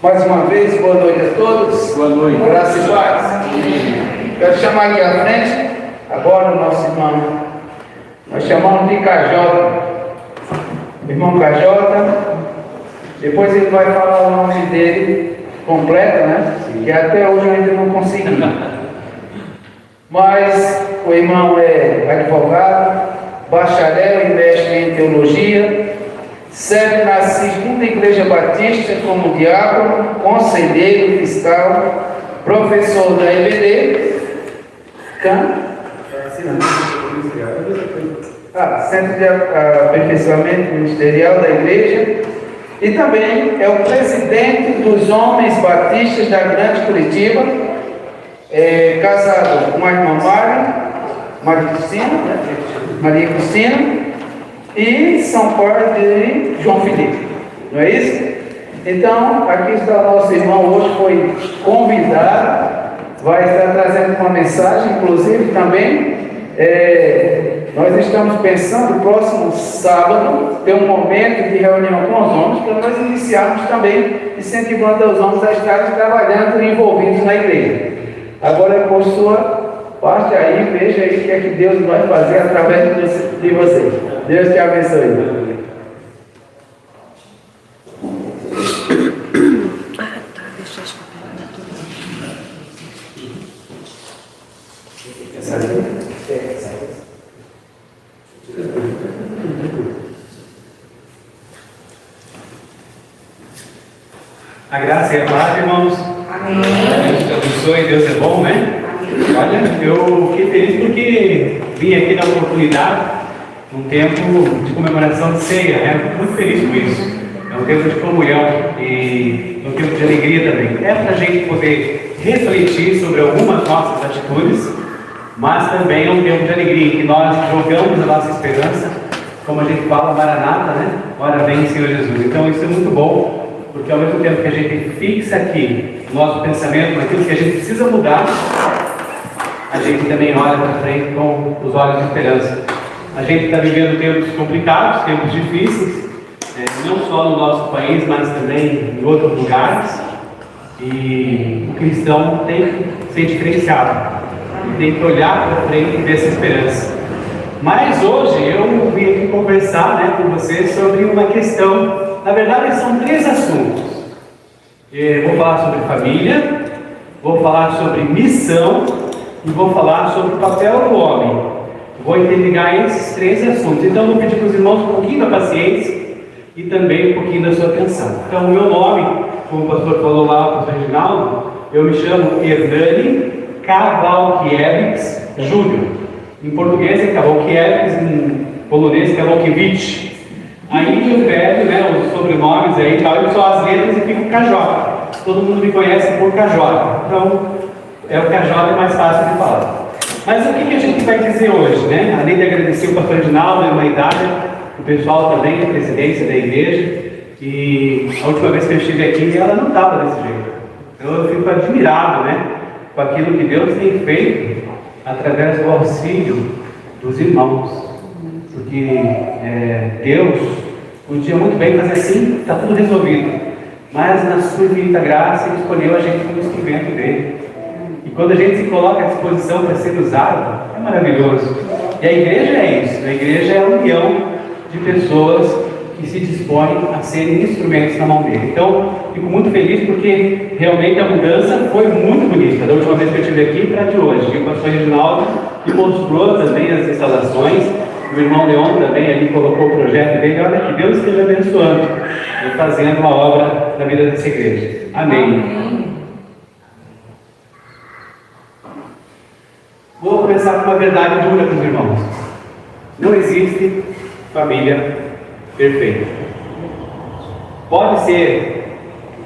Mais uma vez, boa noite a todos. Boa noite. Graça e paz. Quero chamar aqui à frente, agora o nosso irmão. Nós chamamos de KJ. Irmão KJ. Depois ele vai falar o nome dele completo, né? Que até hoje eu ainda não consegui. Mas o irmão é advogado, bacharel e mestre em teologia. Serve na Segunda Igreja Batista como diácono, conselheiro fiscal, professor da EBD, Centro de Aperfeiçoamento Ministerial da Igreja, e também é o presidente dos Homens Batistas da Grande Curitiba, casado com a irmã Maria Cristina, e São Paulo de João Felipe, não é isso? Então, aqui está o nosso irmão, hoje foi convidado, vai estar trazendo uma mensagem, inclusive também, nós estamos pensando, próximo sábado, ter um momento de reunião com os homens, para nós iniciarmos também, incentivando os homens a estarem trabalhando e envolvidos na igreja. Agora, por sua parte aí, veja aí o que é que Deus vai fazer através de vocês. Deus te abençoe. Deixa eu A graça e a paz, irmãos. Amém. Deus te abençoe, Deus é bom, né? Olha, eu fiquei feliz porque vim aqui na oportunidade, num tempo de comemoração de ceia, né? Fico muito feliz com isso. É um tempo de comunhão e um tempo de alegria também. É para a gente poder refletir sobre algumas nossas atitudes, mas também é um tempo de alegria em que nós jogamos a nossa esperança, como a gente fala, Maranata, né? Ora vem, Senhor Jesus. Então isso é muito bom, porque ao mesmo tempo que a gente fixa aqui o nosso pensamento naquilo que a gente precisa mudar, a gente também olha para frente com os olhos de esperança. A gente está vivendo tempos complicados, tempos difíceis, não só no nosso país, mas também em outros lugares. E o cristão tem que ser diferenciado, tem que olhar para frente e ver essa esperança. Mas hoje eu vim aqui conversar, né, com vocês sobre uma questão. Na verdade, são 3 assuntos. Vou falar sobre família, vou falar sobre missão e vou falar sobre o papel do homem. Vou interligar esses 3 assuntos. Então, eu vou pedir para os irmãos um pouquinho da paciência e também um pouquinho da sua atenção. Então, o meu nome, como o pastor falou lá, o pastor Reginaldo, eu me chamo Hernani Kawalkiewicz Júnior. Em português é Kawalkiewicz, em polonês Kawalkiewicz. Aí eu pego, né, os sobrenomes aí e tal, eu só as letras e fico KJ. Todo mundo me conhece por KJ. Então, o KJ é mais fácil de falar. Mas o que a gente vai dizer hoje, né? Além de agradecer o pastor Reginaldo, a humanidade, o pessoal também, a presidência da igreja. E a última vez que eu estive aqui, ela não estava desse jeito. Então eu fico admirado, né, com aquilo que Deus tem feito através do auxílio dos irmãos. Porque Deus podia muito bem fazer assim, está tudo resolvido. Mas na sua infinita graça, Ele escolheu a gente como instrumento dele. E quando a gente se coloca à disposição para ser usado, é maravilhoso. E a igreja é isso. A igreja é a união de pessoas que se dispõem a serem instrumentos na mão dele. Então, fico muito feliz porque realmente a mudança foi muito bonita. Da última vez que eu estive aqui para de hoje. E o pastor Reginaldo que mostrou também as instalações. O irmão Leon também ali colocou o projeto dele. Olha, que Deus esteja abençoando e fazendo uma obra na vida dessa igreja. Amém. Amém. Vou começar com uma verdade dura para os irmãos. Não existe família perfeita. Pode ser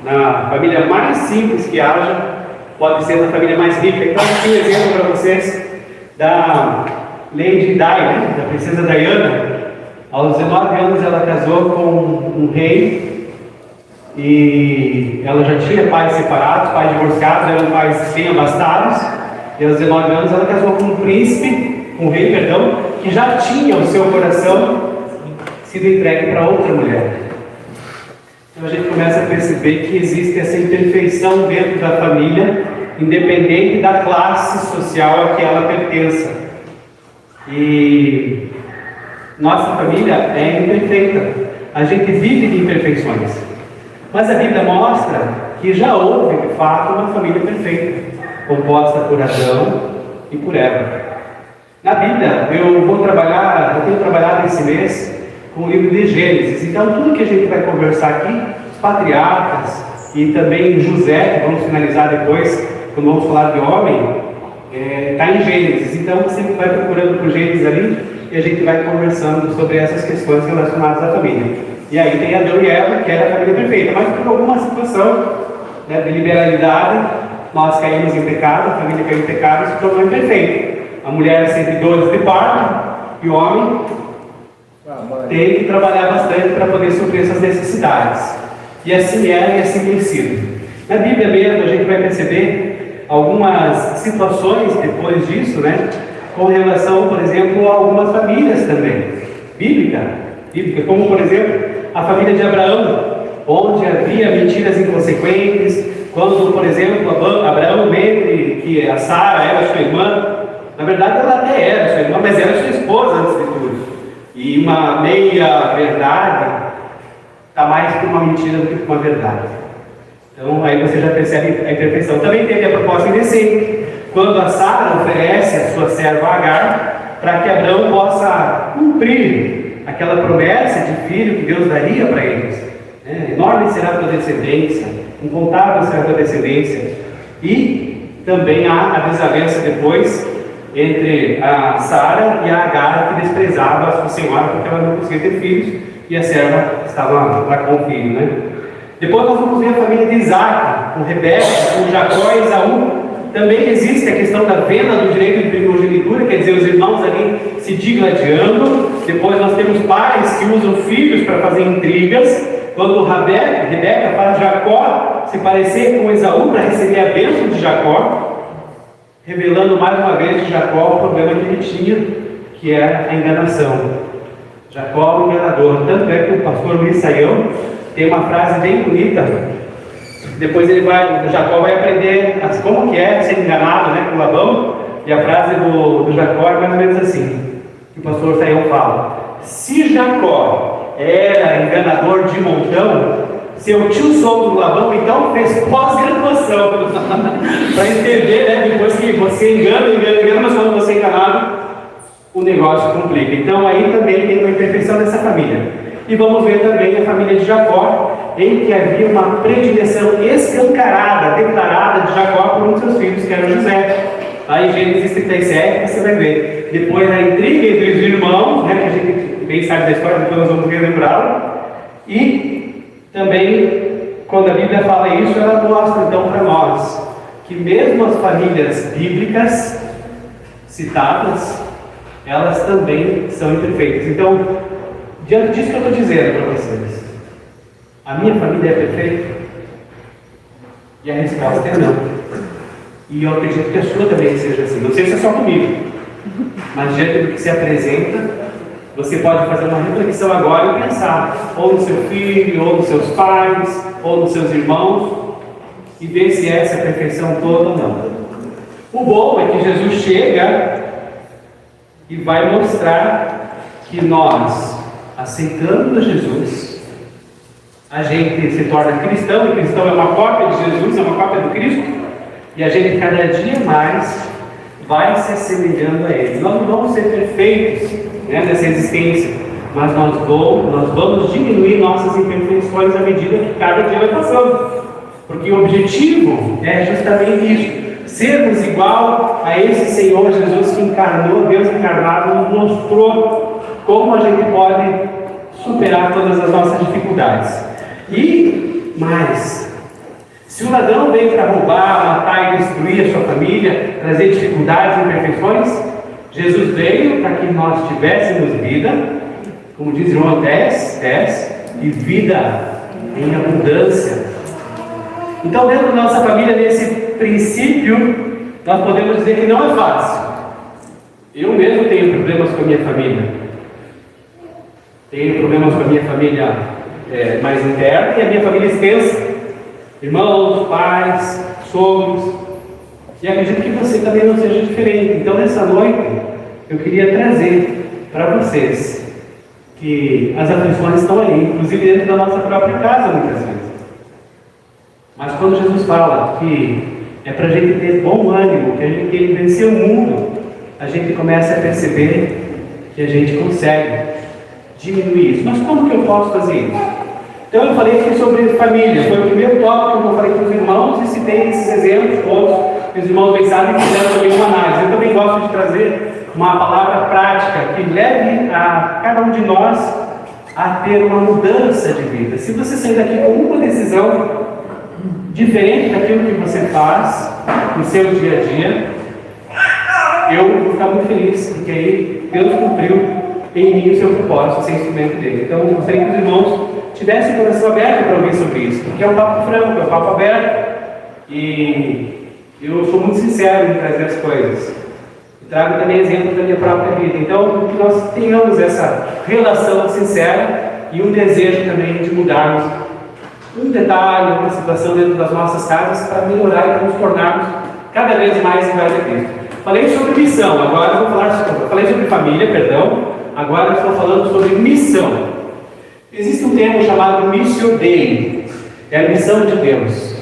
na família mais simples que haja, pode ser na família mais rica. Então, aqui um exemplo para vocês da Lady Di, né? Da princesa Diana. Aos 19 anos ela casou com um rei e ela já tinha pais separados, pais divorciados, eram pais bem abastados. E aos 19 anos ela casou com um príncipe, um rei, perdão, que já tinha o seu coração sido entregue para outra mulher. Então a gente começa a perceber que existe essa imperfeição dentro da família, independente da classe social a que ela pertença. E nossa família é imperfeita. A gente vive de imperfeições. Mas a Bíblia mostra que já houve, de fato, uma família perfeita, composta por Adão e por Eva. Na Bíblia, eu tenho trabalhado esse mês com o livro de Gênesis. Então, tudo que a gente vai conversar aqui, os patriarcas e também José, que vamos finalizar depois, quando vamos falar de homem, está em Gênesis. Então, você vai procurando por Gênesis ali e a gente vai conversando sobre essas questões relacionadas à família. E aí tem Adão e Eva, que era a família perfeita, mas por alguma situação, né, de liberalidade, nós caímos em pecado, a família caiu em pecado e se tornou imperfeita. A mulher sente dores de parto e o homem tem que trabalhar bastante para poder suprir essas necessidades. E assim é e assim tem sido. Na Bíblia mesmo a gente vai perceber algumas situações depois disso, né? Com relação, por exemplo, a algumas famílias também, bíblica, como por exemplo a família de Abraão, onde havia mentiras inconsequentes, quando, por exemplo, Abraão mente que a Sara era sua irmã. Na verdade ela até era sua irmã, mas era sua esposa antes de tudo. E uma meia verdade está mais que uma mentira do que uma verdade. Então aí você já percebe a imperfeição. Também teve a proposta indecente, quando a Sara oferece a sua serva Agar para que Abraão possa cumprir aquela promessa de filho que Deus daria para eles. Enorme será a tua descendência, incontável será a tua descendência. E também há a desavença depois entre a Sara e a Agar, que desprezava a sua senhora porque ela não conseguia ter filhos e a serva estava lá com o filho, né? Depois nós vamos ver a família de Isaac, com Rebeca, com Jacó e Esaú. Também existe a questão da venda do direito de primogenitura, quer dizer, os irmãos ali se digladiando. Depois nós temos pais que usam filhos para fazer intrigas. Quando Rebeca faz Jacó se parecer com Esaú para receber a bênção de Jacó, revelando mais uma vez de Jacó o problema que ele tinha, que era a enganação. Jacó, o enganador. Tanto é que o pastor Luiz Saião tem uma frase bem bonita. Depois Jacó vai aprender como que é ser enganado, né, com Labão. E a frase do Jacó é mais ou menos assim, que o pastor Saião fala: se Jacó era enganador de montão, seu tio sogro do Labão então fez pós-graduação para entender, né, depois que você engana, mas quando você é enganado, o negócio complica. Então aí também tem uma imperfeição dessa família. E vamos ver também a família de Jacó, em que havia uma predileção escancarada, declarada de Jacó por um de seus filhos, que era José. Aí em Gênesis 37 você vai ver. Depois a intriga entre os irmãos, né, que a gente bem sabe da história, depois nós vamos relembrá-la. E também, quando a Bíblia fala isso, ela mostra então para nós que mesmo as famílias bíblicas citadas, elas também são imperfeitas. Então, diante disso que eu estou dizendo para vocês, a minha família é perfeita? E a resposta é não. E eu acredito que a sua também seja assim. Não sei se é só comigo, mas diante do que se apresenta, você pode fazer uma reflexão agora e pensar, ou no seu filho, ou nos seus pais, ou nos seus irmãos, e ver se é essa perfeição toda ou não. O bom é que Jesus chega e vai mostrar que nós, aceitando Jesus, a gente se torna cristão, e cristão é uma cópia de Jesus, é uma cópia do Cristo, e a gente cada dia mais vai se assemelhando a Ele. Nós não vamos ser perfeitos, né, nessa existência, mas nós vamos diminuir nossas imperfeições à medida que cada dia vai passando, porque o objetivo é justamente isso: sermos igual a esse Senhor Jesus que encarnou, Deus encarnado, nos mostrou como a gente pode superar todas as nossas dificuldades. E mais, se o ladrão veio para roubar, matar e destruir a sua família, trazer dificuldades e imperfeições, Jesus veio para que nós tivéssemos vida, como diz João 10, e vida em abundância. Então, dentro da nossa família, nesse princípio, nós podemos dizer que não é fácil. Eu mesmo tenho problemas com a minha família. Tenho problemas com a minha família mais interna, e a minha família extensa, irmãos, pais, sogros, e acredito que você também não seja diferente. Então, nessa noite, eu queria trazer para vocês que as aflições estão aí, inclusive dentro da nossa própria casa, muitas vezes. Mas quando Jesus fala que é para a gente ter bom ânimo, que a gente quer vencer o mundo, a gente começa a perceber que a gente consegue diminuir isso. Mas como que eu posso fazer isso? Então eu falei aqui sobre família, foi o primeiro tópico que eu falei para os irmãos e citei esses exemplos todos, que os irmãos bem sabem que fizeram também uma análise. Eu também gosto de trazer uma palavra prática que leve a cada um de nós a ter uma mudança de vida. Se você sair daqui com uma decisão diferente daquilo que você faz no seu dia a dia, eu vou ficar muito feliz, porque aí Deus cumpriu em mim o seu propósito, ser instrumento dele. Então eu gostaria que os irmãos tivessem o coração aberto para ouvir sobre isso, porque é um papo franco, é um papo aberto, e eu sou muito sincero em trazer as coisas. E trago também exemplos da minha própria vida. Então, que nós tenhamos essa relação sincera e um desejo também de mudarmos um detalhe, uma situação dentro das nossas casas para melhorar e para nos tornarmos cada vez mais iguais a Cristo. Falei sobre missão, agora vou falar sobre... Falei sobre família, perdão, agora estou falando sobre missão. Existe um termo chamado Missio Dei, é a missão de Deus.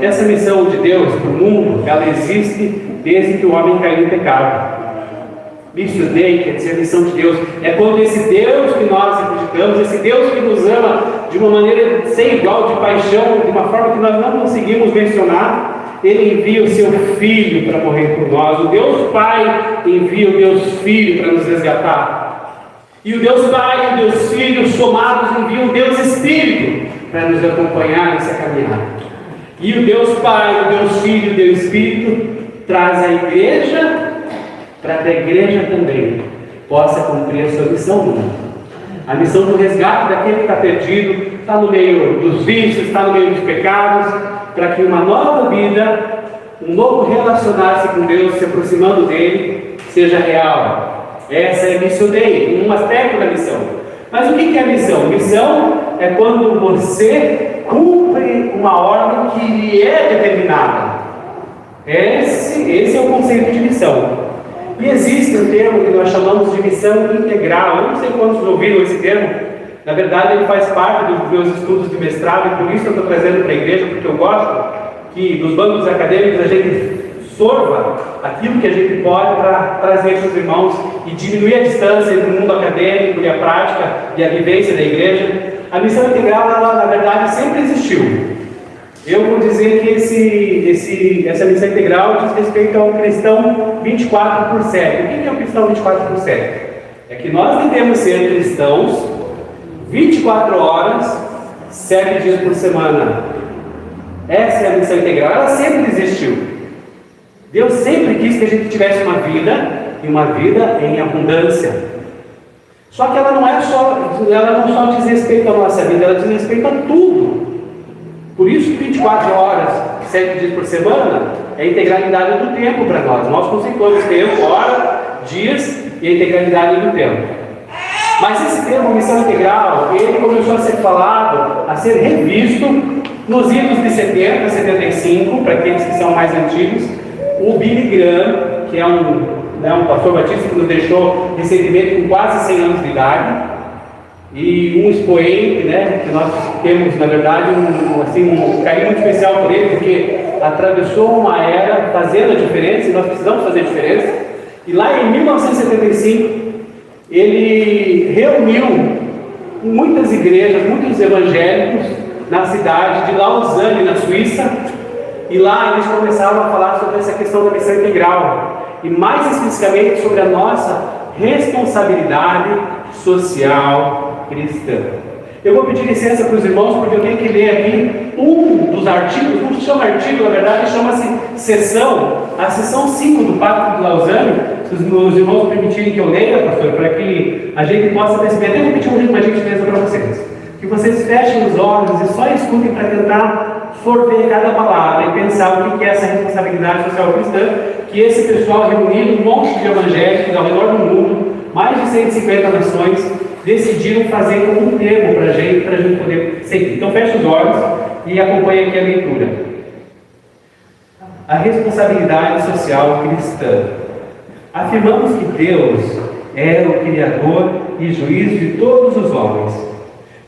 Essa missão de Deus para o mundo, ela existe desde que o homem caiu em pecado. Missio Dei quer dizer a missão de Deus. É quando esse Deus que nós acreditamos, esse Deus que nos ama de uma maneira sem igual, de paixão, de uma forma que nós não conseguimos mencionar, Ele envia o seu Filho para morrer por nós. O Deus Pai envia o Deus Filho para nos resgatar. E o Deus Pai e o Deus Filho somados enviam o Deus Espírito para nos acompanhar nessa caminhada. E o Deus Pai, o Deus Filho e o Deus Espírito traz a igreja para que a igreja também possa cumprir a sua missão no mundo. A missão do resgate daquele que está perdido, está no meio dos vícios, está no meio dos pecados, para que uma nova vida, um novo relacionar-se com Deus, se aproximando dele, seja real. Essa é a Missio Dei, um aspecto da missão. Mas o que é a missão? Missão é quando você cumpre uma ordem que lhe é determinada. Esse é o conceito de missão. E existe um termo que nós chamamos de missão integral. Eu não sei quantos ouviram esse termo. Na verdade, ele faz parte dos meus estudos de mestrado, e por isso eu estou trazendo para a igreja, porque eu gosto que dos bancos acadêmicos a gente sorva aquilo que a gente pode para trazer para os irmãos e diminuir a distância entre o mundo acadêmico e a prática e a vivência da igreja. A missão integral, ela, na verdade, sempre existiu. Eu vou dizer que essa missão integral diz respeito ao cristão 24 por 7. O que é o cristão 24 por 7? É que nós devemos ser cristãos 24 horas, 7 dias por semana. Essa é a missão integral. Ela sempre existiu. Deus sempre quis que a gente tivesse uma vida, e uma vida em abundância. Só que ela não só diz respeito à nossa vida, ela diz respeito a tudo. Por isso que 24 horas, 7 dias por semana, é a integralidade do tempo para nós. Nós conceituamos tempo, hora, dias e a integralidade do tempo. Mas esse termo, missão integral, ele começou a ser falado, a ser revisto nos idos de 70, 75, para aqueles que são mais antigos. O Billy Graham, que é um pastor batista que nos deixou recentemente com quase 100 anos de idade, e um expoente, que nós temos, na verdade, um carinho muito especial por ele, porque atravessou uma era fazendo a diferença, e nós precisamos fazer a diferença. E lá em 1975, ele reuniu muitas igrejas, muitos evangélicos na cidade de Lausanne, na Suíça, e lá eles começaram a falar sobre essa questão da missão integral, e mais especificamente sobre a nossa responsabilidade social cristã. Eu vou pedir licença para os irmãos, porque eu tenho que ler aqui um dos artigos, não se chama artigo, na verdade chama-se sessão, a sessão 5 do Pacto de Lausanne. Se os irmãos permitirem que eu leia, pastor, para que a gente possa perceber. Até vou pedir uma gentileza para vocês, que vocês fechem os olhos e só escutem para tentar sorver cada palavra e pensar o que é essa responsabilidade social cristã, que esse pessoal reunido, um monte de evangélicos ao redor do mundo, mais de 150 nações, decidiram fazer como um termo para a gente poder seguir. Então feche os olhos e acompanhe aqui a leitura. A responsabilidade social cristã. Afirmamos que Deus é o Criador e juiz de todos os homens.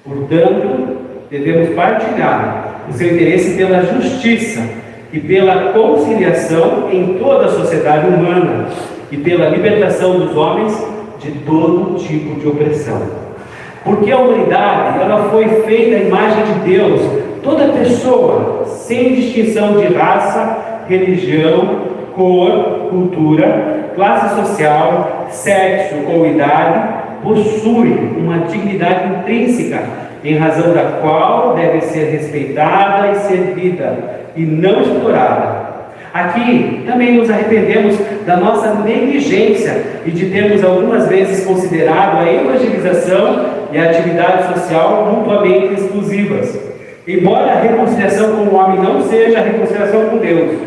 Portanto, devemos partilhar o seu interesse pela justiça e pela conciliação em toda a sociedade humana e pela libertação dos homens de todo tipo de opressão. Porque a humanidade, ela foi feita à imagem de Deus. Toda pessoa, sem distinção de raça, religião, cor, cultura, classe social, sexo ou idade, possui uma dignidade intrínseca, em razão da qual deve ser respeitada e servida, e não explorada. Aqui também nos arrependemos da nossa negligência e de termos algumas vezes considerado a evangelização e a atividade social mutuamente exclusivas. Embora a reconciliação com o homem não seja a reconciliação com Deus,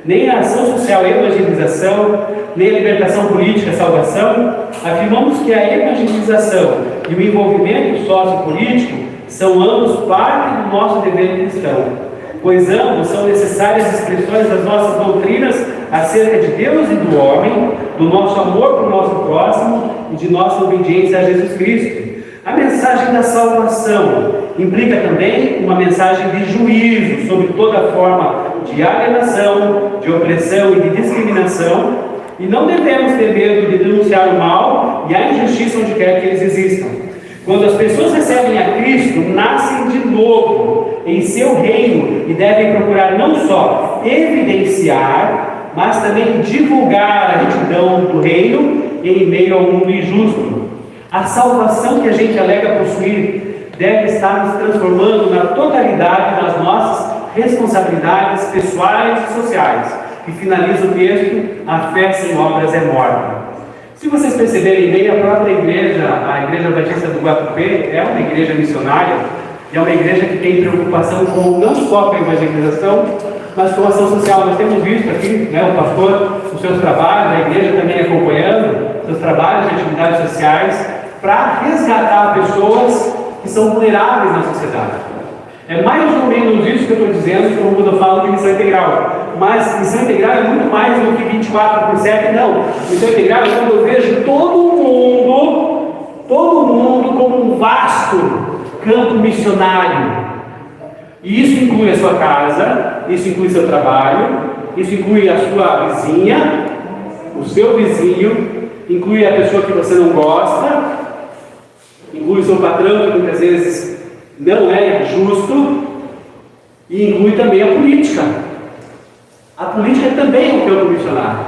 nem a ação social evangelização, nem a libertação política salvação, afirmamos que a evangelização e o envolvimento sociopolítico são ambos parte do nosso dever cristão, pois ambos são necessárias expressões das nossas doutrinas acerca de Deus e do homem, do nosso amor para o nosso próximo e de nossa obediência a Jesus Cristo. A mensagem da salvação implica também uma mensagem de juízo sobre toda forma de alienação, de opressão e de discriminação, e não devemos ter medo de denunciar o mal e a injustiça onde quer que eles existam. Quando as pessoas recebem a Cristo, nascem de novo em seu reino e devem procurar não só evidenciar, mas também divulgar a retidão do reino em meio ao mundo injusto. A salvação que a gente alega possuir deve estar nos transformando na totalidade das nossas responsabilidades pessoais e sociais. E finaliza o texto: a fé sem obras é morta. Se vocês perceberem bem, a própria igreja, a Igreja Batista do Guatupê, é uma igreja missionária, e é uma igreja que tem preocupação com, não só com a evangelização, mas com a ação social. Nós temos visto aqui, o pastor, os seus trabalhos, a igreja também acompanhando, seus trabalhos de atividades sociais, para resgatar pessoas que são vulneráveis na sociedade. É mais ou menos isso que eu estou dizendo quando eu falo de missão integral. Mas missão integral é muito mais do que 24/7, não. Missão integral é quando eu vejo todo mundo como um vasto campo missionário. E isso inclui a sua casa, isso inclui seu trabalho, isso inclui a sua vizinha, o seu vizinho, inclui a pessoa que você não gosta, inclui o seu patrão, que muitas vezes não é justo, e inclui também a política. A política também é um campo missionário.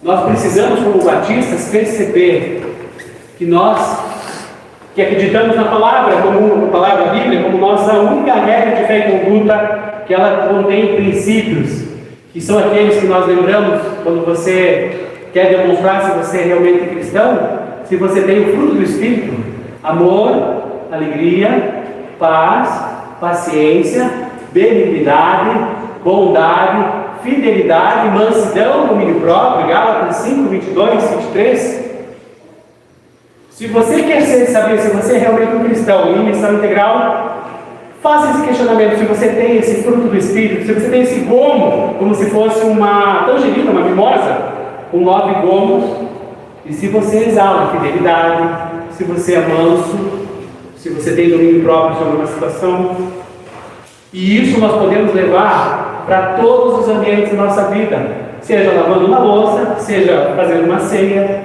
Nós precisamos, como batistas, perceber que nós, que acreditamos na palavra, como a palavra Bíblia, como nossa única regra de fé e conduta, que ela contém princípios, que são aqueles que nós lembramos quando você quer demonstrar se você é realmente cristão, se você tem o fruto do Espírito: amor, alegria, paz, paciência, benignidade, bondade, fidelidade, mansidão, domínio próprio. Gálatas 5, 22, 23. Se você quer saber se você é realmente um cristão em missão integral, faça esse questionamento: se você tem esse fruto do Espírito, se você tem esse gomo, como se fosse uma tangerina, uma mimosa, com 9 gomos, e se você exala a fidelidade, se você é manso, se você tem domínio próprio sobre uma situação. E isso nós podemos levar para todos os ambientes da nossa vida, seja lavando uma louça, seja fazendo uma ceia,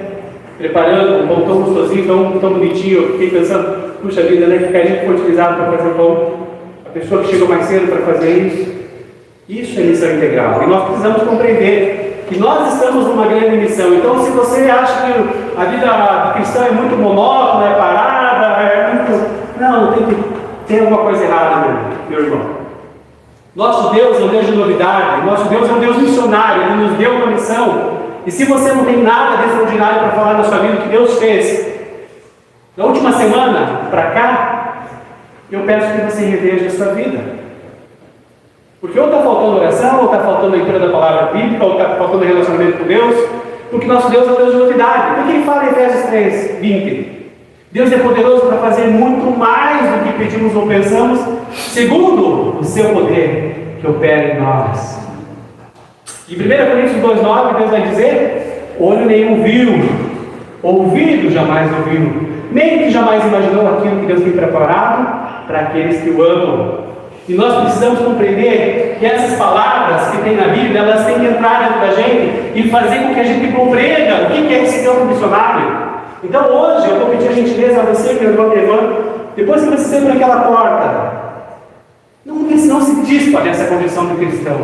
preparando um pão tão gostosinho, tão bonitinho. Eu fiquei pensando, puxa vida, né, que a gente foi utilizado para fazer pão, a pessoa que chegou mais cedo para fazer isso é missão integral. E nós precisamos compreender que nós estamos numa grande missão. Então, se você acha que a vida cristã é muito monótona, é parada, é muito... Não, tem alguma coisa errada, meu irmão. Nosso Deus é um Deus de novidade, nosso Deus é um Deus missionário, Ele nos deu uma missão. E se você não tem nada de extraordinário para falar na sua vida, o que Deus fez na última semana para cá, eu peço que você reveja a sua vida. Porque ou está faltando oração, ou está faltando a leitura da palavra bíblica, ou está faltando relacionamento com Deus, porque nosso Deus é um Deus de novidade. Porque Ele fala em Efésios 3, 20: Deus é poderoso para fazer muito mais do que pedimos ou pensamos, segundo o seu poder que opera em nós. Em 1 Coríntios 2,9, Deus vai dizer: olho nenhum viu, ouvido jamais ouviu, mente jamais imaginou aquilo que Deus tem preparado para aqueles que o amam. E nós precisamos compreender que essas palavras que tem na Bíblia, elas têm que entrar dentro da gente e fazer com que a gente compreenda o que é esse campo missionário. Então hoje eu vou pedir a gentileza a você, que irmão, depois que você sair por aquela porta, não se dispa dessa condição de cristão.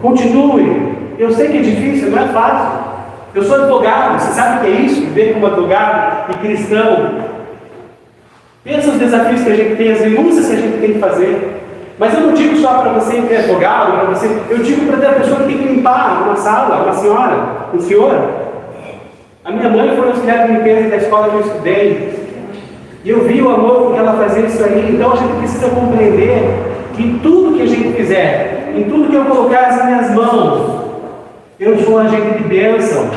Continue. Eu sei que é difícil, não é fácil. Eu sou advogado, você sabe o que é isso? Viver como advogado e cristão. Pensa os desafios que a gente tem, as renúncias que a gente tem que fazer. Mas eu não digo só para você que é advogado, para você, eu digo para a pessoa que tem que limpar uma sala, uma senhora, um senhor. A minha mãe foi auxiliar de limpeza da escola que eu estudei. E eu vi o amor com que ela fazia isso aí. Então a gente precisa compreender que em tudo que a gente fizer, em tudo que eu colocar as minhas mãos, eu sou um agente de bênção.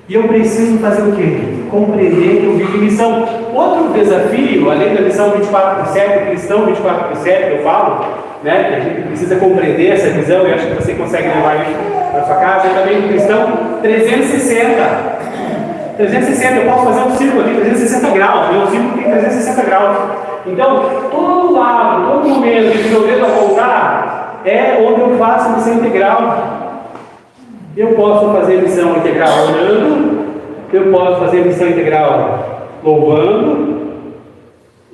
E eu preciso fazer o quê? Compreender que eu vivo em missão. Outro desafio, além da missão 24/7, cristão 24/7, eu falo, né, que a gente precisa compreender essa visão, e acho que você consegue levar isso para sua casa. Eu também, cristão 360. 360, eu posso fazer um círculo aqui, 360 graus, meu círculo tem 360 graus. Então, todo lado, todo momento que o meu dedo apontar, é onde eu faço missão integral. Eu posso fazer missão integral orando, eu posso fazer missão integral louvando,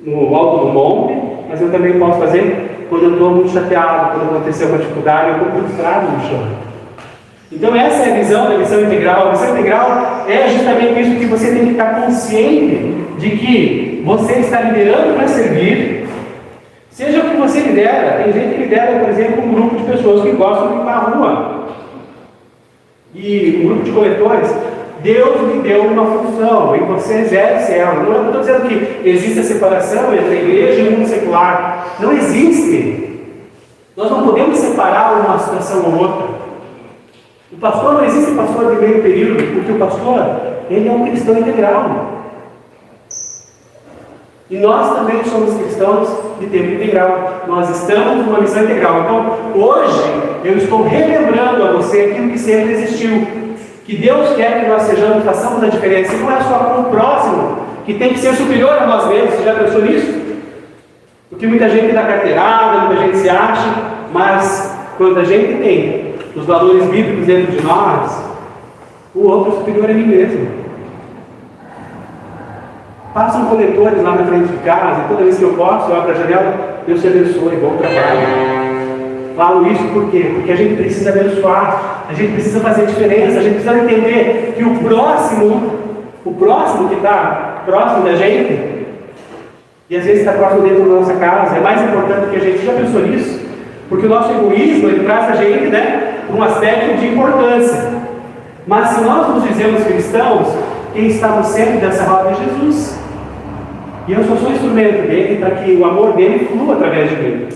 no alto do monte, mas eu também posso fazer quando eu estou muito chateado, quando aconteceu uma dificuldade, eu estou frustrado no chão. Então essa é a visão da missão integral. A missão integral é justamente isso, que você tem que estar consciente de que você está liderando para servir, seja o que você lidera. Tem gente que lidera, por exemplo, um grupo de pessoas que gostam de limpar a rua, e um grupo de coletores. Deus lhe deu uma função e você exerce ela. Não estou dizendo que existe a separação entre a igreja e o mundo secular. Não existe. Nós não podemos separar uma situação ou outra. O pastor, não existe pastor de meio período, porque o pastor, ele é um cristão integral. E nós também somos cristãos de tempo integral. Nós estamos numa missão integral. Então, hoje, eu estou relembrando a você aquilo que sempre existiu. Que Deus quer que nós sejamos, façamos a diferença. E não é só com o próximo, que tem que ser superior a nós mesmos. Você já pensou nisso? Porque muita gente dá carteirada, muita gente se acha, mas quando a gente tem os valores bíblicos dentro de nós, o outro superior é mim mesmo. Passam coletores lá na frente de casa, e toda vez que eu posso, eu abro a janela, Deus te abençoe, bom trabalho. Falo isso por quê? Porque a gente precisa abençoar, a gente precisa fazer diferença, a gente precisa entender que o próximo que está próximo da gente, e às vezes está próximo dentro da nossa casa, é mais importante que a gente. Já pensou nisso? Porque o nosso egoísmo, ele traz a gente, né, para um aspecto de importância. Mas se nós nos dizemos cristãos, quem está no centro dessa roda é Jesus. E eu só sou instrumento dele para que o amor dele flua através de mim.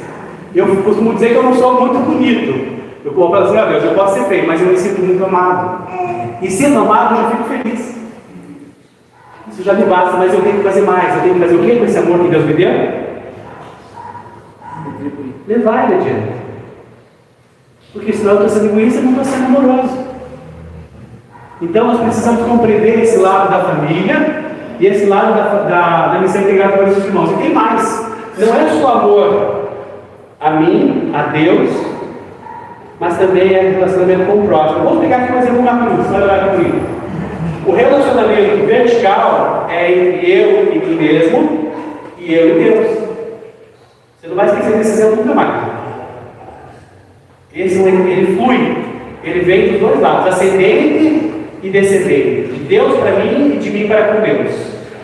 Eu costumo dizer que eu não sou muito bonito. Eu vou falar assim: meu Deus, eu posso ser feio, mas eu me sinto muito amado. E sendo amado, eu fico feliz. Isso já me basta, mas eu tenho que fazer mais. Eu tenho que fazer o quê com esse amor que Deus me deu? Levar ele adiante. Porque senão eu estou sendo egoísta e não estou sendo amoroso. Então nós precisamos compreender esse lado da família e esse lado da missão integral para os irmãos. E tem mais. Não é só amor a mim, a Deus, mas também é relacionamento com o próximo. Vamos pegar aqui um exemplo na cruz, vai olhar comigo. O relacionamento vertical é entre eu e mim mesmo e eu e Deus. Você não vai esquecer desse exemplo nunca mais. Ele flui, ele vem dos dois lados, ascendente e descendente, de Deus para mim e de mim para com Deus.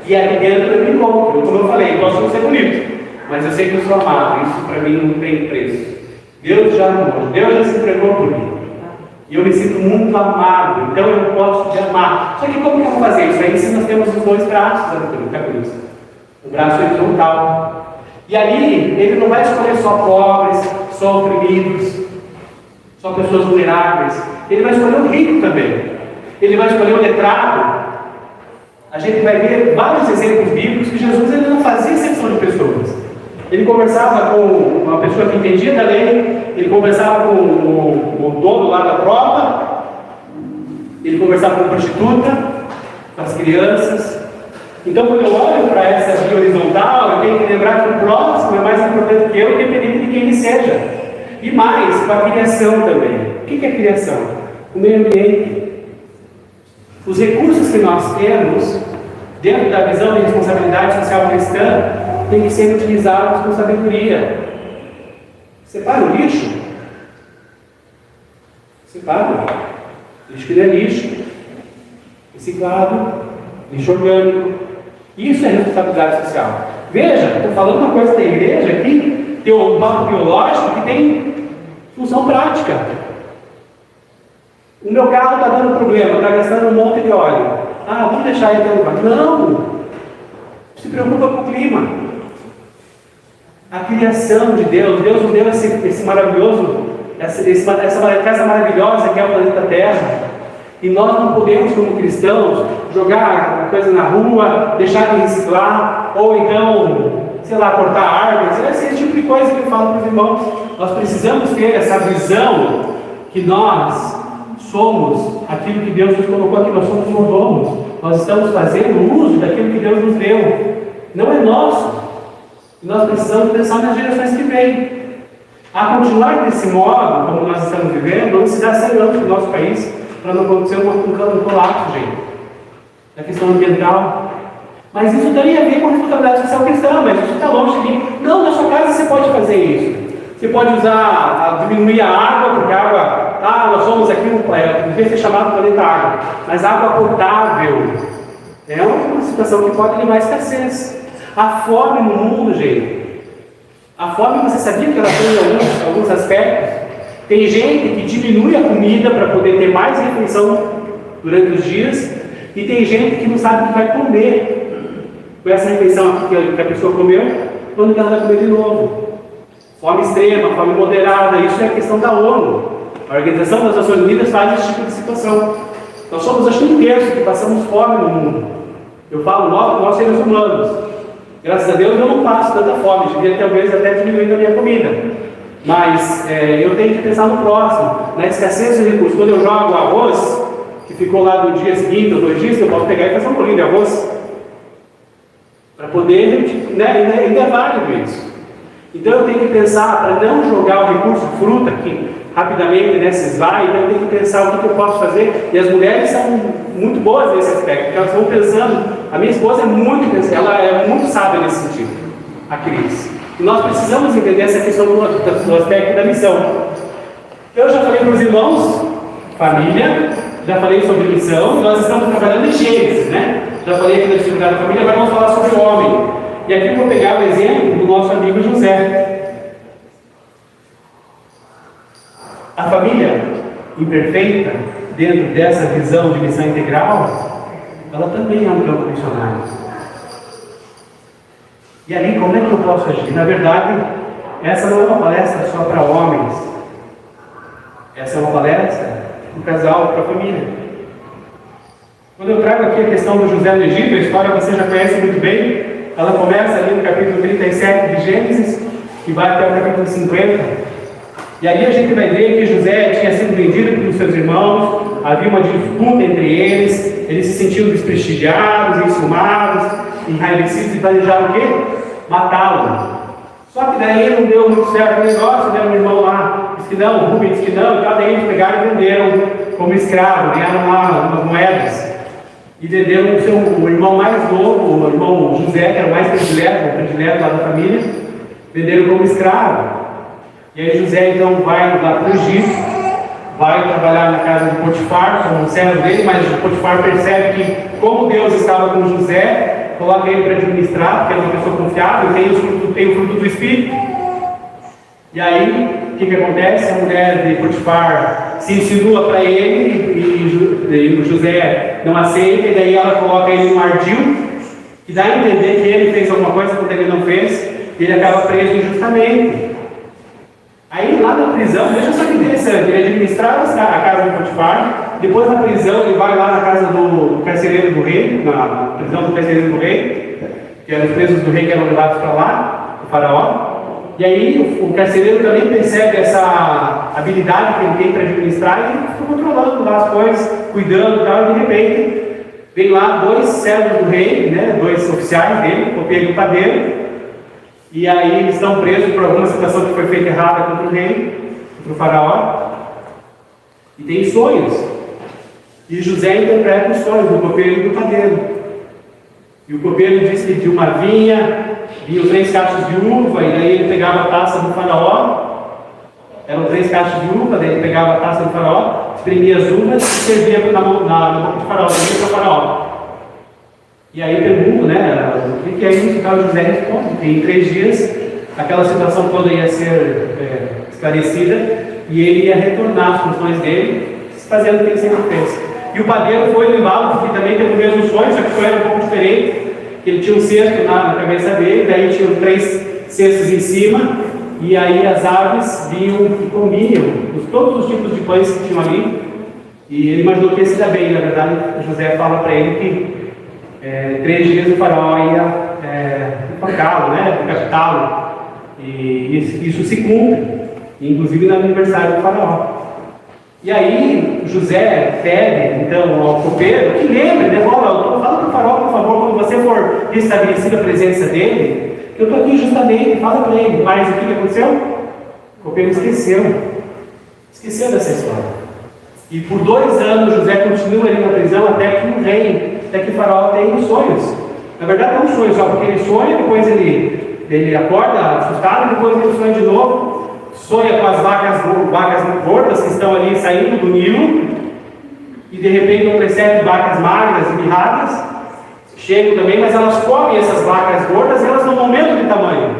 E aqui dentro eu me encontro, como eu falei, eu gosto de ser bonito, mas eu sei que eu sou amado, isso para mim não tem preço. Deus já amou, Deus já se entregou por mim. E eu me sinto muito amado, então eu posso te amar. Só que como que eu vou fazer isso? Aí sim nós temos os dois braços da cruz. O braço horizontal. E ali ele não vai escolher só pobres, só oprimidos, só pessoas vulneráveis. Ele vai escolher o rico também. Ele vai escolher o letrado, a gente vai ver vários exemplos bíblicos que Jesus ele não fazia exceção de pessoas. Ele conversava com uma pessoa que entendia da lei, ele conversava com o dono lá da prova, ele conversava com a prostituta, com as crianças. Então, quando eu olho para essa via horizontal, eu tenho que lembrar que o próximo é mais importante que eu, independente de quem ele seja. E mais, com a criação também. O que é criação? O meio ambiente. Os recursos que nós temos, dentro da visão de responsabilidade social cristã, têm que ser utilizados com sabedoria. Separa o lixo. Separa. Lixo que não é lixo. Reciclado. Lixo orgânico. Isso é responsabilidade social. Veja, estou falando uma coisa da igreja aqui, tem um banco biológico que tem função prática. O meu carro está dando problema, está gastando um monte de óleo. Ah, vamos deixar ele dentro do carro. Não! Se preocupa com o clima. A criação de Deus, Deus nos deu esse maravilhoso, essa casa maravilhosa que é o planeta Terra. E nós não podemos, como cristãos, jogar coisa na rua, deixar de reciclar, ou então, sei lá, cortar árvores, esse tipo de coisa que eu falo para os irmãos. Nós precisamos ter essa visão que nós somos aquilo que Deus nos colocou aqui, nós somos mordomos. Nós estamos fazendo uso daquilo que Deus nos deu. Não é nosso. E nós precisamos pensar nas gerações que vêm. A continuar desse modo, como nós estamos vivendo, não se dá 100 anos no nosso país, para não acontecer um colapso, gente, da questão ambiental. Mas isso tem a ver com a responsabilidade social cristã, mas isso está longe de mim. Não, na sua casa você pode fazer isso. Você pode diminuir a água, porque a água, nós somos aqui, devia ser chamado planeta água, mas água potável é uma situação que pode levar à escassez. A fome no mundo, gente, a fome, você sabia que ela tem alguns aspectos? Tem gente que diminui a comida para poder ter mais refeição durante os dias, e tem gente que não sabe o que vai comer com essa refeição aqui que a pessoa comeu, quando ela vai comer de novo. Fome extrema, fome moderada, isso é questão da ONU. A Organização das Nações Unidas faz esse tipo de situação. Nós somos, acho que, 1/3 que passamos fome no mundo. Eu falo nós seres humanos. Graças a Deus eu não passo tanta fome, devia talvez até diminuir a minha comida. Mas eu tenho que pensar no próximo, na escassez de recursos. Quando eu jogo o arroz, que ficou lá no dia seguinte ou 2 dias, eu posso pegar e fazer um bolinho de arroz para poder, ainda é válido isso. Então eu tenho que pensar, para não jogar o recurso fruta que rapidamente se esvai, então eu tenho que pensar o que eu posso fazer. E as mulheres são muito boas nesse aspecto, porque elas vão pensando. A minha esposa ela é muito sábia nesse sentido, a Cris. E nós precisamos entender essa questão do aspecto da missão. Eu já falei para os irmãos, família, já falei sobre missão, nós estamos trabalhando em Gênesis, Já falei aqui da dificuldade da família, agora vamos falar sobre o homem. E aqui eu vou pegar o exemplo do nosso amigo José. A família imperfeita, dentro dessa visão de missão integral, ela também é um campo missionário. E ali, como é que eu posso agir? Na verdade, essa não é uma palestra só para homens. Essa é uma palestra para o casal, para a família. Quando eu trago aqui a questão do José no Egito, a história você já conhece muito bem. Ela começa ali no capítulo 37 de Gênesis e vai até o capítulo 50. E ali a gente vai ver que José tinha sido vendido pelos seus irmãos, havia uma disputa entre eles se sentiam desprestigiados, enciumados, enraivecidos e planejaram o quê? Matá-lo. Só que daí não deu muito certo o negócio, né? Um irmão lá disse que não, o Rubem disse que não, e daí eles pegaram e venderam como escravo, ganharam lá umas moedas. E venderam o irmão mais novo, o irmão José, que era o mais predileto lá da família, venderam como escravo. E aí José então vai lá para o Egito, vai trabalhar na casa de Potifar, como servo dele, mas Potifar percebe que, como Deus estava com José, coloca ele para administrar, porque ele é uma pessoa confiável, tem o fruto do Espírito. E aí, o que acontece? A mulher de Potifar se insinua para ele e o José não aceita, e daí ela coloca ele no ardil, que dá a entender que ele fez alguma coisa quando ele não fez, e ele acaba preso injustamente. Aí lá na prisão, veja só que interessante, ele administrava a casa de Potifar, Depois da prisão, ele vai lá na casa do carcereiro do rei, na prisão do carcereiro do rei, que eram os presos do rei que eram levados para lá, o faraó. E aí o carcereiro também percebe essa habilidade que ele tem para administrar e ele fica controlando lá as coisas, cuidando e tal, e de repente vem lá 2 servos do rei, né, 2 oficiais dele, o copeiro e o padeiro, e aí eles estão presos por alguma situação que foi feita errada contra o rei, contra o faraó, e tem sonhos. E José interpreta os sonhos do copeiro e do padeiro. E o copeiro diz que viu uma vinha, viu 3 cachos de uva, e daí ele pegava a taça do faraó. Eram 3 cachos de uva, daí ele pegava a taça do faraó, espremia as uvas e servia na boca do faraó, servia para o faraó. E aí pergunto, né, o que é isso? O José responde que em 3 dias aquela situação toda ia ser esclarecida e ele ia retornar às funções dele, fazendo o que ele sempre fez. E o padeiro foi levá-lo, porque também teve o mesmo sonho, só que foi um pouco diferente. Ele tinha um cesto na cabeça dele, daí tinha 3 cestos em cima, e aí as aves vinham e comiam todos os tipos de pães que tinham ali. E ele imaginou que esse ia bem. Na verdade, José fala para ele que 3 dias o faraó ia enforcá-lo, né, decapitá-lo. E isso se cumpre, inclusive no aniversário do faraó. E aí José pede então ao copeiro que lembre, né? Fala para o faraó, por favor, quando você for restabelecida a presença dele, que eu estou aqui justamente, fala para ele. Mas o que aconteceu? O copeiro esqueceu dessa história. E por 2 anos José continua ali na prisão até que o faraó tem sonhos. Na verdade não sonhos só, porque ele sonha, depois ele acorda assustado, depois ele sonha de novo. Sonha com as vacas gordas que estão ali saindo do Nilo, e de repente não percebe vacas magras e mirradas, chegam também, mas elas comem essas vacas gordas e elas não aumentam de tamanho.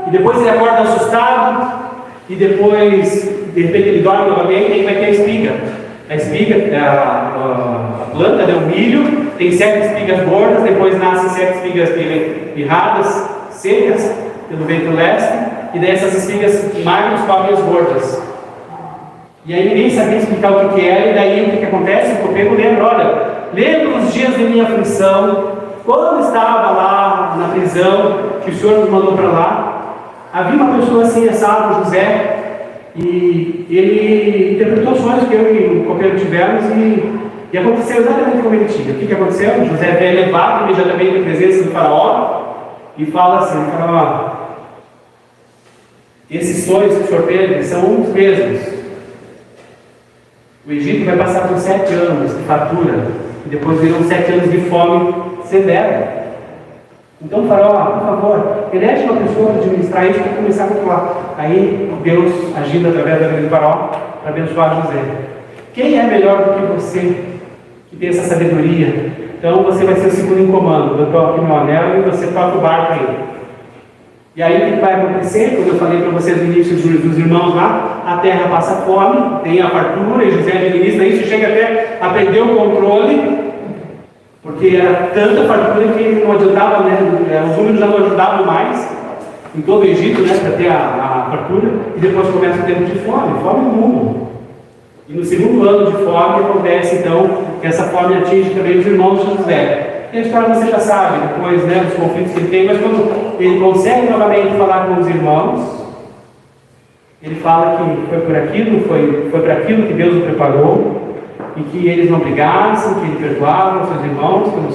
E depois ele acorda assustado, e depois, de repente, ele dorme novamente, e aí vai ter a espiga. A espiga, a planta, né, o milho, tem 7 espigas gordas, depois nascem 7 espigas mirradas, secas, pelo vento leste. E daí essas espigas magras comem as gordas. E aí ninguém sabia explicar o que era, e daí o que acontece? O copeiro lembra, olha, lembro os dias de minha aflição, quando estava lá na prisão, que o Senhor nos mandou para lá, havia uma pessoa assim, assado, José, e ele interpretou os sonhos que eu e o copeiro tivemos, e aconteceu exatamente como ele tinha. O que aconteceu? José é levado imediatamente à presença do faraó, e fala assim, faraó, esses sonhos que o Senhor teve são os mesmos. O Egito vai passar por 7 anos de fartura, e depois virão 7 anos de fome severa. Então, faraó, por favor, elege uma pessoa para administrar isso, para começar a controlar. Aí, Deus agindo através da vida do faraó para abençoar José. Quem é melhor do que você, que tem essa sabedoria? Então, você vai ser o segundo em comando. Eu toco aqui meu anel e você toca o barco aí. E aí o que vai acontecer? Como eu falei para vocês no início dos irmãos lá, a terra passa fome, tem a fartura, e José administra isso, chega até a perder o controle, porque era tanta fartura que não adiantava, né? Os números já não ajudavam mais em todo o Egito, né, para ter a fartura, e depois começa o tempo de fome no mundo. E no segundo ano de fome acontece então que essa fome atinge também os irmãos de José. E a história você já sabe, depois, né, dos conflitos que ele tem, mas quando ele consegue novamente falar com os irmãos, ele fala que foi para aquilo que Deus o preparou, e que eles não brigassem, que ele perdoava os seus irmãos pelo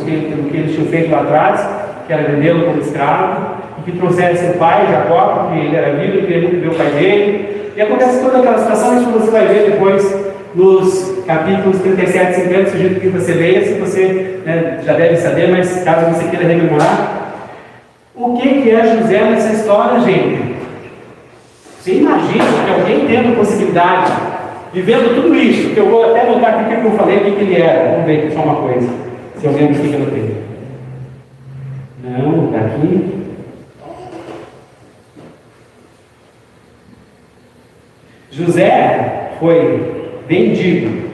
que eles tinham feito lá atrás, que era vendê-lo como escravo, e que trouxesse o pai, Jacó, porque ele era vivo e queria muito ver o pai dele. E acontece toda aquela situação, isso você vai ver depois nos capítulos 37 e 50, sugiro que você leia, se você, né, já deve saber, mas caso você queira rememorar. O que é José nessa história, gente? Você imagina que alguém tendo possibilidade, vivendo tudo isso, que eu vou até notar aqui o que eu falei, o que ele era. Vamos ver aqui só uma coisa, se alguém me explica no texto. Não, está aqui. José foi vendido.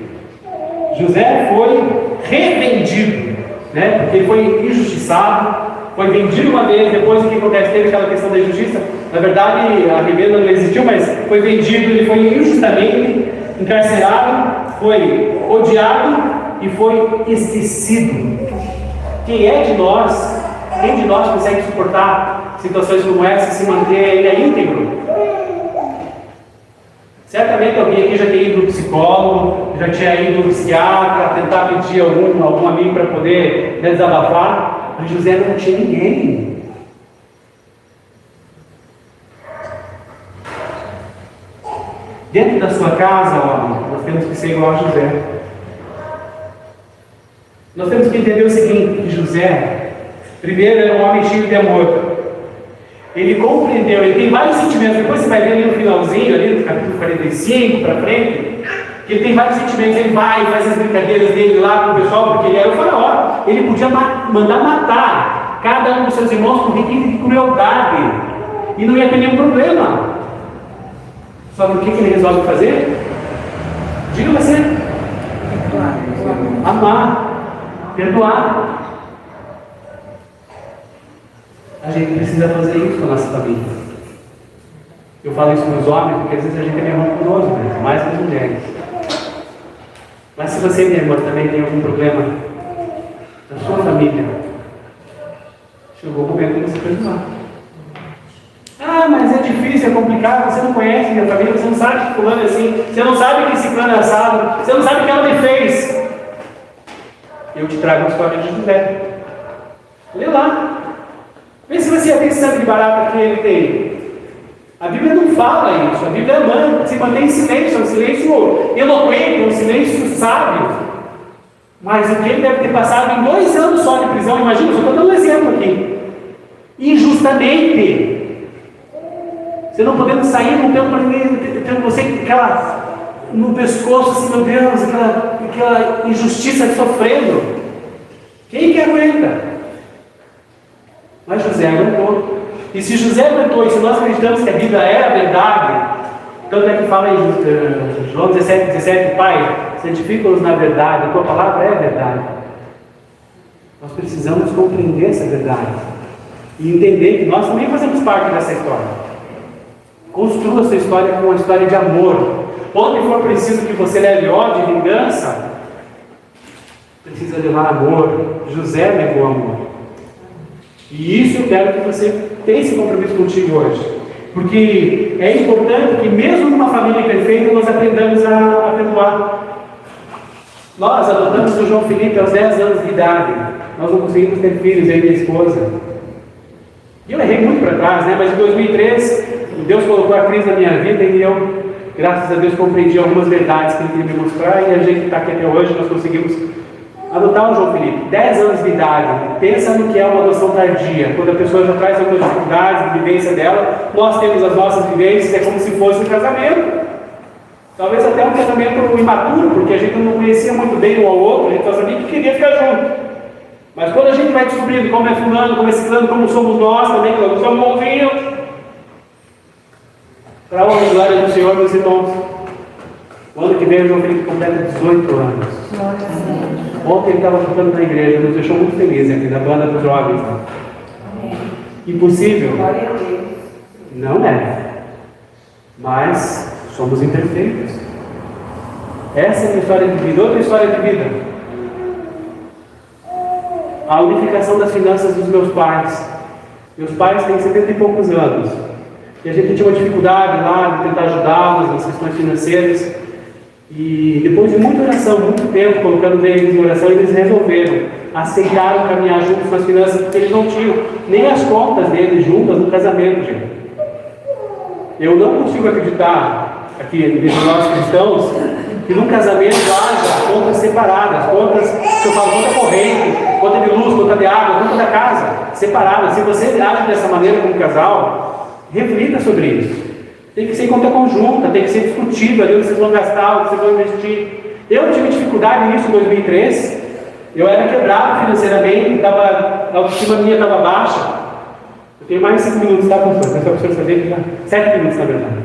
José foi revendido, né? Porque ele foi injustiçado, foi vendido uma vez, depois o que acontece? Teve aquela questão da injustiça. Na verdade, a revenda não existiu, mas foi vendido, ele foi injustamente encarcerado, foi odiado e foi esquecido. Quem de nós consegue suportar situações como essa e se manter ainda íntegro? Certamente alguém aqui já tinha ido no psicólogo, já tinha ido no psiquiatra, tentar pedir algum amigo para poder desabafar, mas José não tinha ninguém. Dentro da sua casa, homem, nós temos que ser igual a José. Nós temos que entender o seguinte, que José, primeiro, era um homem cheio de amor. Ele compreendeu, ele tem vários sentimentos. Depois você vai ver ali no finalzinho, ali no capítulo 45 para frente, que ele tem vários sentimentos. Ele vai e faz as brincadeiras dele lá com o pessoal, porque ele era o faraó. Ele podia mandar matar cada um dos seus irmãos por requinte de crueldade, e não ia ter nenhum problema. Só que o que ele resolve fazer? Diga você: amar, perdoar. A gente precisa fazer isso com a nossa família. Eu falo isso com os homens, porque às vezes a gente é meio rancoroso, né? Mais que as mulheres. Mas se você, minha irmã, também tem algum problema na sua família, chegou o momento de você perdoar. Ah, mas é difícil, é complicado, você não conhece minha família, você não sabe que fulano é assim, você não sabe que esse plano é assado, você não sabe o que ela me fez. Eu te trago a história de José. Lê lá. Vê se você tem sangue de barata que ele tem. A Bíblia não fala isso. A Bíblia se mantém em silêncio. É um silêncio eloquente, é um silêncio sábio. Mas o que ele deve ter passado em 2 anos só de prisão, imagina, eu estou dando um exemplo aqui. Injustamente. Você não podendo sair, não tendo você no pescoço, assim, meu Deus, aquela injustiça sofrendo. Quem que aguenta? Mas José aguentou. E se José aguentou, e se nós acreditamos que a Bíblia é a verdade, tanto é que fala em João 17, Pai, santifica-os na verdade, a tua palavra é a verdade. Nós precisamos compreender essa verdade e entender que nós também fazemos parte dessa história. Construa essa história como uma história de amor. Onde for preciso que você leve ódio e vingança, precisa levar amor. José levou amor. E isso eu quero que você tenha esse compromisso contigo hoje. Porque é importante que mesmo numa família perfeita nós aprendamos a perdoar. Nós adotamos o João Felipe aos 10 anos de idade. Nós não conseguimos ter filhos, eu e minha esposa. E eu errei muito para trás, né? Mas em 2003, Deus colocou a crise na minha vida e eu, graças a Deus, compreendi algumas verdades que Ele queria me mostrar. E a gente está aqui até hoje, nós conseguimos adotar o João Felipe, 10 anos de idade. Pensa no que é uma adoção tardia. Quando a pessoa já traz algumas dificuldades de vivência dela, nós temos as nossas vivências, é como se fosse um casamento. Talvez até um casamento imaturo, porque a gente não conhecia muito bem um ao outro, a gente só sabia que queria ficar junto. Mas quando a gente vai descobrindo como é fulano, como é ciclano, como somos nós também, como somos bonzinhos, para a honra e glória do Senhor, meus irmãos, o ano que vem o João Felipe completa 18 anos. Ontem ele estava tocando na igreja, nos deixou muito felizes aqui, da banda dos jovens. Impossível? Não é. Mas somos imperfeitos. Essa é a minha história de vida. Outra história de vida: a unificação das finanças dos meus pais. Meus pais têm 70 e poucos anos. E a gente tinha uma dificuldade lá de tentar ajudá-los nas questões financeiras. E depois de muita oração, muito tempo colocando eles em oração, eles resolveram, aceitaram caminhar juntos nas finanças, porque eles não tinham nem as contas deles juntas no casamento, gente. Eu não consigo acreditar, aqui entre nós cristãos, que num casamento haja contas separadas, contas, que eu falo, conta corrente, conta de luz, conta de água, conta da casa, separadas. Se você age dessa maneira como casal, reflita sobre isso. Tem que ser em conta conjunta, tem que ser discutido ali onde vocês vão gastar, onde vocês vão investir. Eu tive dificuldade nisso em 2003. Eu era quebrado financeiramente, a autoestima minha estava baixa. Eu tenho mais 5 minutos, tá, professor? Só para o senhor saber, 7 minutos, na verdade.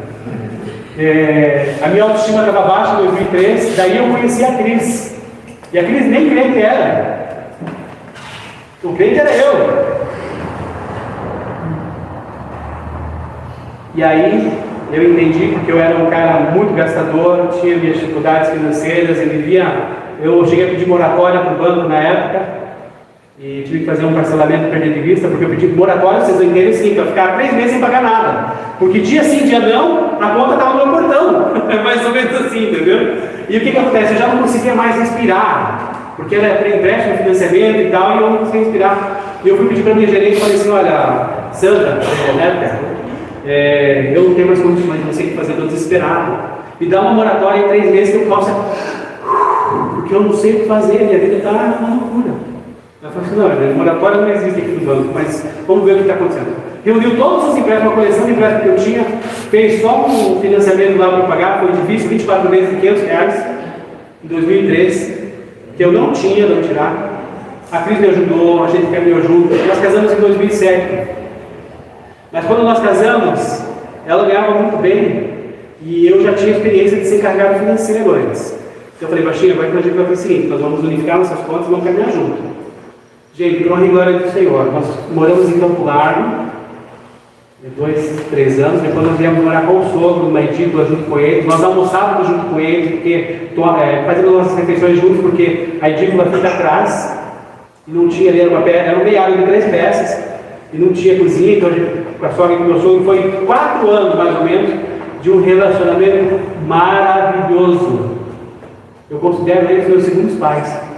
A minha autoestima estava baixa em 2003, daí eu conheci a Cris. E a Cris nem crente era. O crente era eu. E aí, eu entendi porque eu era um cara muito gastador, tinha minhas dificuldades financeiras, eu cheguei a pedir moratória para o banco na época, e tive que fazer um parcelamento perder de vista, porque eu pedi moratória, vocês entenderem sim, para ficar 3 meses sem pagar nada, porque dia sim, dia não, a conta estava no meu portão, é mais ou menos assim, entendeu? E o que acontece? Eu já não conseguia mais respirar, porque era pré-empréstimo, financiamento e tal, e eu não conseguia respirar. E eu fui pedir para a minha gerente e falei assim: olha, Sandra, eu não tenho mais condições, não sei o que fazer, estou desesperado. Me dá uma moratória em 3 meses que eu possa, porque eu não sei o que fazer, minha vida está uma loucura. Ela falou assim: não, moratória não existe aqui no banco, mas vamos ver o que está acontecendo. Reuniu todos os empréstimos, uma coleção de empréstimos que eu tinha, fez só um financiamento lá para pagar, foi difícil, 24 meses de R$500 em 2013, que eu não tinha, não tirar. A Cris me ajudou, a gente caminhou junto. Nós casamos em 2007. Mas quando nós casamos, ela ganhava muito bem. E eu já tinha experiência de ser encarregado financeiro antes. Então eu falei: baixinho, agora a gente vai fazer o seguinte: nós vamos unificar nossas contas e vamos caminhar junto. Gente, por honra e glória do Senhor, nós moramos em Campo Largo, 2, 3 anos. Depois nós viemos morar com o sogro, numa edícula junto com ele. Nós almoçávamos junto com ele, porque fazíamos nossas refeições juntos, porque a edícula fica atrás. E não tinha ali, era um meio de 3 peças, e não tinha cozinha. Então, com a sogra e com o meu sogro, foi 4 anos mais ou menos de um relacionamento maravilhoso. Eu considero eles meus segundos pais.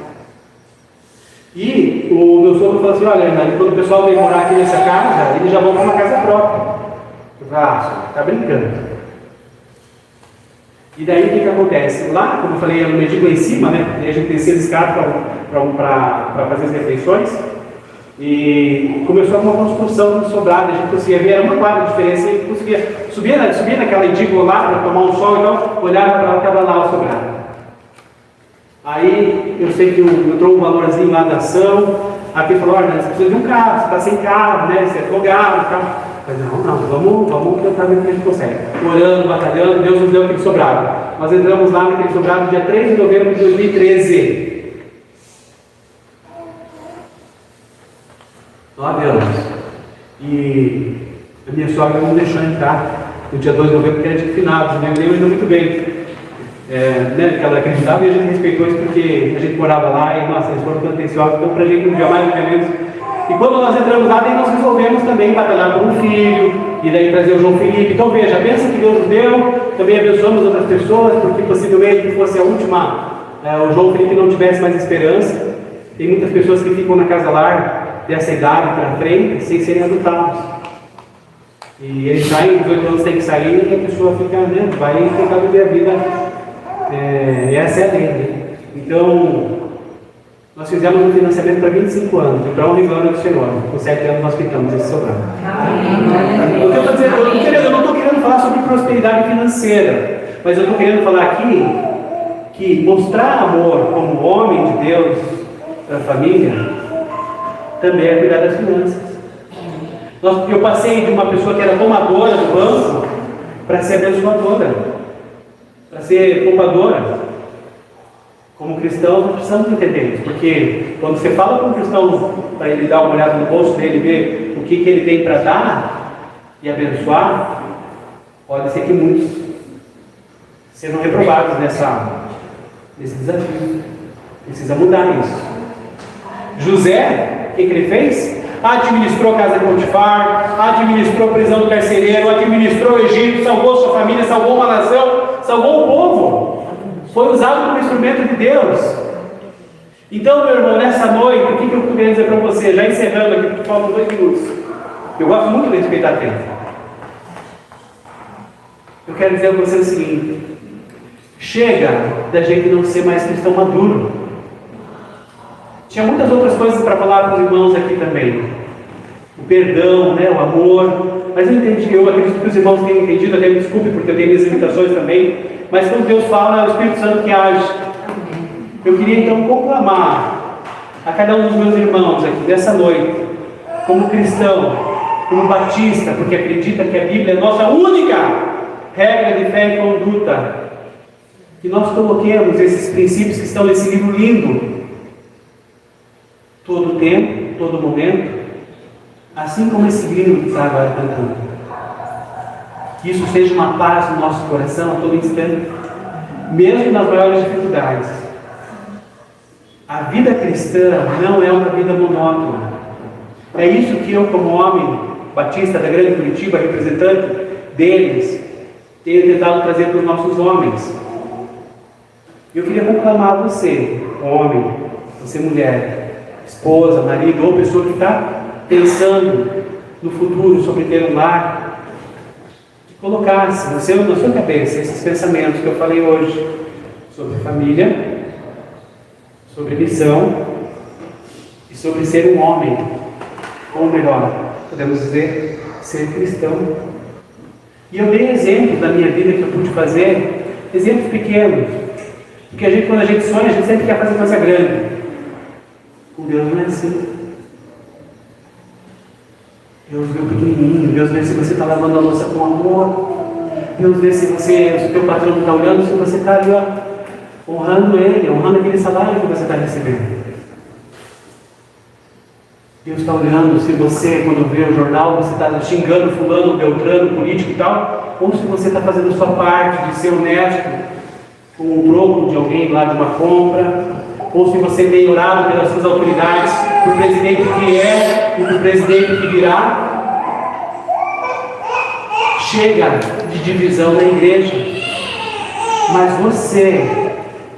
E o meu sogro falou assim: olha, Hernani, quando o pessoal vem morar aqui nessa casa, eles já vão para uma casa própria. Eu falei: está brincando. E daí o que acontece? Lá, como eu falei, no medículo em cima, né? E a gente descia as escadas para fazer as refeições. E começou uma construção de sobrado. A gente conseguia ver, era uma quadra de diferença. A gente conseguia subir naquela edícula lá para tomar um sol, então olhava para lá e estava lá o sobrado. Aí eu sei que entrou um valorzinho lá da ação. Aqui falou: olha, você precisa de um carro, você está sem carro, né? Você é folgado e tal. Mas vamos tentar ver o que a gente consegue. Orando, batalhando, Deus nos deu aquele sobrado. Nós entramos lá naquele sobrado dia 3 de novembro de 2013. 9 anos. E a minha sogra não deixou entrar no dia 2 de novembro, porque era de finados, né? Eu lembro muito bem. Né, que ela acreditava, e a gente respeitou isso porque a gente morava lá e, nossa, eles foram tão atenciosos, então pra gente não jamais menos. E quando nós entramos lá, daí nós resolvemos também batalhar por um filho, e daí trazer o João Felipe. Então veja, a bênção que Deus nos deu, também abençoamos outras pessoas, porque possivelmente fosse a última, o João Felipe não tivesse mais esperança. Tem muitas pessoas que ficam na casa lar dessa idade para frente, sem serem adotados. E eles saem, 18 anos tem que sair, e a pessoa fica, né, vai tentar viver a vida. Essa é a lei. Então, nós fizemos um financiamento para 25 anos, para honra e glória do Senhor. Com 7 anos nós ficamos esse sobrado. O que eu estou dizendo, eu não estou querendo falar sobre prosperidade financeira, mas eu estou querendo falar aqui que mostrar amor como homem de Deus para a família também é cuidar das finanças. Eu passei de uma pessoa que era tomadora do banco para ser abençoadora, para ser poupadora. Como cristãos, nós precisamos entender isso, porque quando você fala com um cristão para ele dar uma olhada no bolso dele, ver o que ele tem para dar e abençoar, pode ser que muitos sejam reprovados nesse desafio. Precisa mudar isso. José, o que ele fez? Administrou a casa de Potifar, administrou a prisão do carcereiro, administrou o Egito, salvou sua família, salvou uma nação, salvou o povo. Foi usado como instrumento de Deus. Então, meu irmão, nessa noite, o que eu estou querendo dizer para você? Já encerrando aqui, porque faltam 2 minutos. Eu gosto muito de respeitar tempo. Eu quero dizer para você o seguinte: chega da gente não ser mais cristão maduro. Tinha muitas outras coisas para falar com os irmãos aqui também. O perdão, né, o amor. Mas eu entendi, eu acredito que os irmãos tenham entendido, até me desculpe porque eu tenho minhas limitações também. Mas quando Deus fala, é o Espírito Santo que age. Eu queria então conclamar a cada um dos meus irmãos aqui nessa noite, como cristão, como batista, porque acredita que a Bíblia é a nossa única regra de fé e conduta, que nós coloquemos esses princípios que estão nesse livro lindo, todo tempo, todo momento, assim como esse livro que está agora cantando. Que isso seja uma paz no nosso coração a todo instante, mesmo nas maiores dificuldades. A vida cristã não é uma vida monótona. É isso que eu, como homem batista da Grande Curitiba, representante deles, tenho tentado trazer para os nossos homens. Eu queria conclamar a você, homem, você mulher, esposa, marido, ou pessoa que está pensando no futuro sobre ter um lar, que colocasse na sua cabeça esses pensamentos que eu falei hoje sobre família, sobre missão e sobre ser um homem, ou melhor, podemos dizer, ser cristão. E eu dei exemplos da minha vida que eu pude fazer, exemplos pequenos, porque quando a gente sonha, a gente sempre quer fazer coisa grande. Com Deus não é assim. Deus vê o pequenininho, Deus vê se você está lavando a louça com amor, Deus vê se o teu patrão está olhando, se você está ali, honrando ele, honrando aquele salário que você está recebendo. Deus está olhando se você, quando vê o jornal, você está xingando fulano, beltrano, político e tal, ou se você está fazendo a sua parte de ser honesto com o troco de alguém lá de uma compra, ou se você tem orado pelas suas autoridades, para o presidente que é e para o presidente que virá. Chega de divisão na igreja, mas você,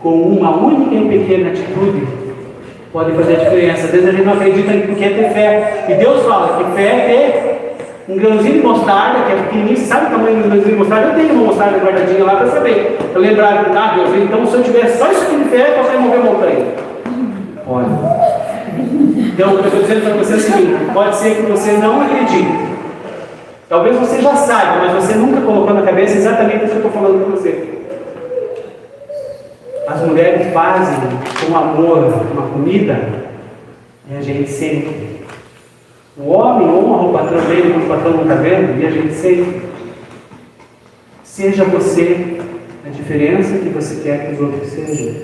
com uma única e pequena atitude, pode fazer a diferença. Às vezes a gente não acredita no que é ter fé, e Deus fala que fé é ter um grãozinho de mostarda, que é pequenininho. Você sabe o tamanho do grãozinho de mostarda? Eu tenho uma mostarda guardadinha lá para saber, para lembrar, Deus, então se eu tivesse só isso de fé, eu posso mover a montanha. Olha, então eu estou dizendo para você o seguinte: pode ser que você não acredite, talvez você já saiba, mas você nunca colocou na cabeça exatamente o que eu estou falando para você. As mulheres fazem com amor uma comida e a gente sente. O homem honra o patrão dele quando o patrão não está vendo e a gente sente. Seja você a diferença que você quer que os outros sejam.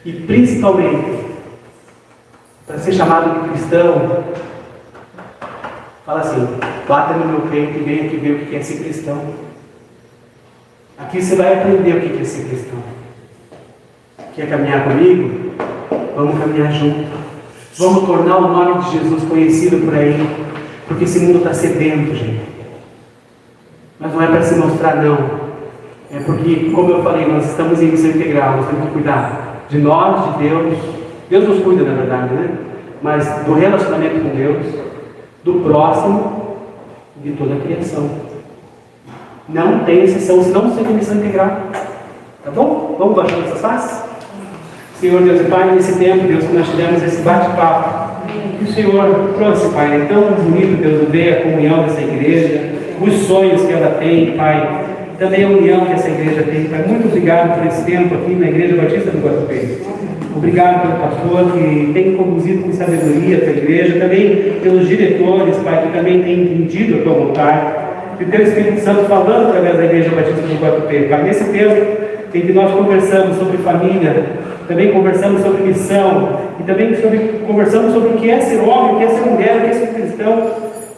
E principalmente, para ser chamado de cristão, fala assim: bata no meu peito e vem aqui ver o que é ser cristão. Aqui você vai aprender o que é ser cristão. Quer caminhar comigo? Vamos caminhar junto. Vamos tornar o nome de Jesus conhecido por aí, porque esse mundo está sedento, gente. Mas não é para se mostrar, não. É porque, como eu falei, nós estamos em missão integral. Nós temos que cuidar de nós, de Deus. Deus nos cuida, na verdade, né? Mas do relacionamento com Deus, do próximo e de toda a criação. Não tem exceção, senão você tem missão integral. Tá bom? Vamos baixando essas faces? Senhor Deus e Pai, nesse tempo, Deus, que nós tivemos esse bate-papo, que o Senhor trouxe, Pai, é tão bonito, Deus, ver a comunhão dessa igreja, os sonhos que ela tem, Pai, também a união que essa igreja tem, Pai. Muito obrigado por esse tempo aqui na Igreja Batista do Guatupê. Obrigado pelo pastor que tem conduzido com sabedoria a tua igreja, também pelos diretores, Pai, que também têm entendido a tua vontade, e o teu Espírito Santo falando através da Igreja Batista do Guatupê. Pai, nesse tempo em que nós conversamos sobre família, também conversamos sobre missão, e também conversamos sobre o que é ser homem, o que é ser mulher, o que é ser cristão,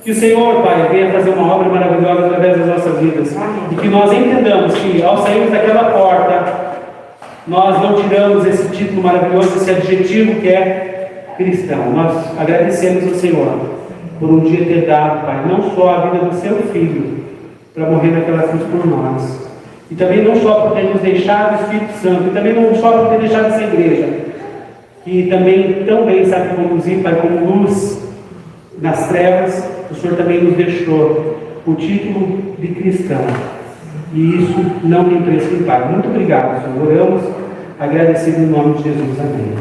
que o Senhor, Pai, venha fazer uma obra maravilhosa através das nossas vidas, e que nós entendamos que ao sairmos daquela porta, nós não tiramos esse título maravilhoso, esse adjetivo que é cristão. Nós agradecemos ao Senhor por um dia ter dado, Pai, não só a vida do seu Filho para morrer naquela cruz por nós, e também não só por ter nos deixado o Espírito Santo, e também não só por ter deixado essa igreja, que também tão bem sabe conduzir, Pai, como luz nas trevas. O Senhor também nos deixou o título de cristão, e isso não tem preço em pago. Muito obrigado, Senhor. Oramos agradecido em nome de Jesus. Amém.